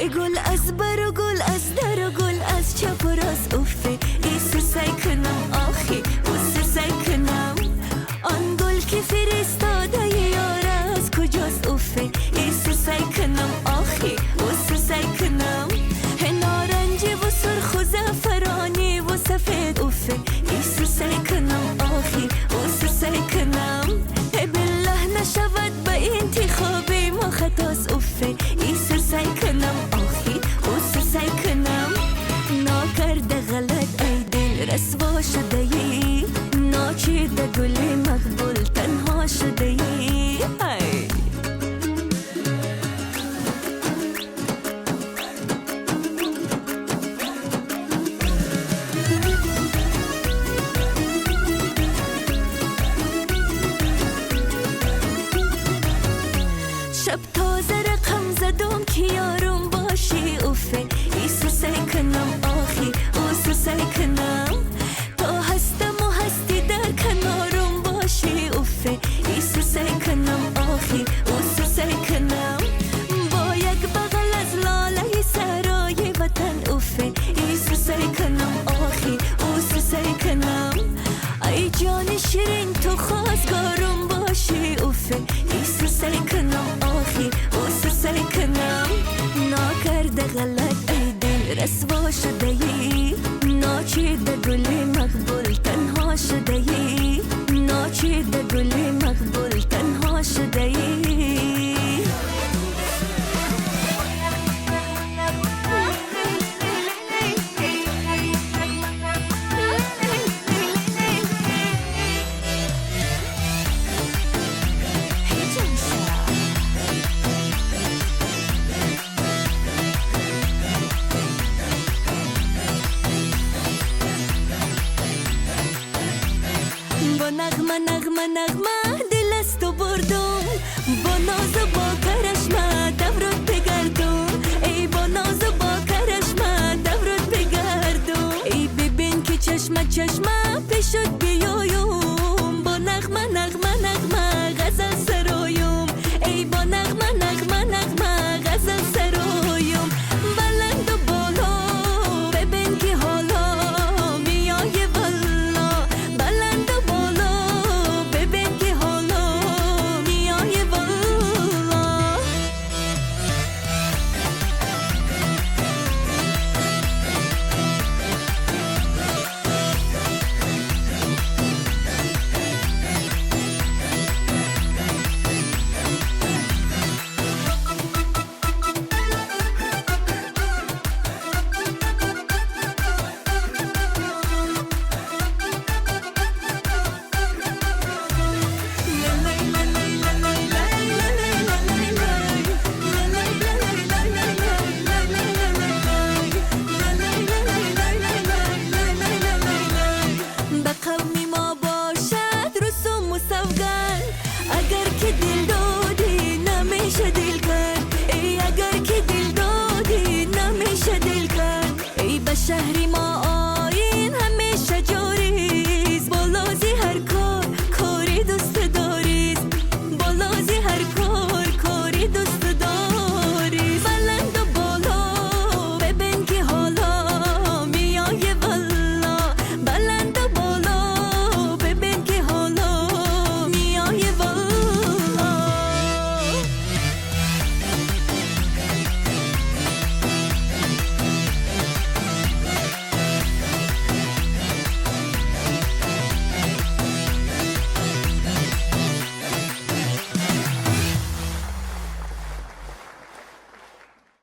گل از بر و گل از در و گل از چپ و راست افه ایسو سعی کنم آخی اوسو سعی کنم آن گل که فرستاده یار از کجاست افه ایسو سعی کنم آخی اوسو سعی کنم نارنجی و سرخ و زعفرانی و سفید افه ایسو سعی کنم آخی اوسو سعی کنم بالله نشود به انتخابی ما خطاست افه ایسو سعی کنم آخی اوسو سعی کنم ناکرده غلط ای دل رسوا شده ای ناچیده گل مقبول تنها شده ای شب تازه رقم زدم که یارم باشی افه ایسو سعی کنم آخی اوسو سعی کنم تا هستم و هستی در کنارم باشی افه ایسو سعی کنم آخی اوسو سعی کنم با یک بغل از لاله سرای وطن افه ایسو سعی کنم آخی اوسو سعی کنم ای جان شیرین تو خواستگارم باشی افه ایسو سعی کنم آخی اوسو سعی کنم ناکرده غلط ای دل رسوا شده ای ناچیده گل مقبول تنها شده ای ناچیده گل مقبول تنها شده ای با نغمه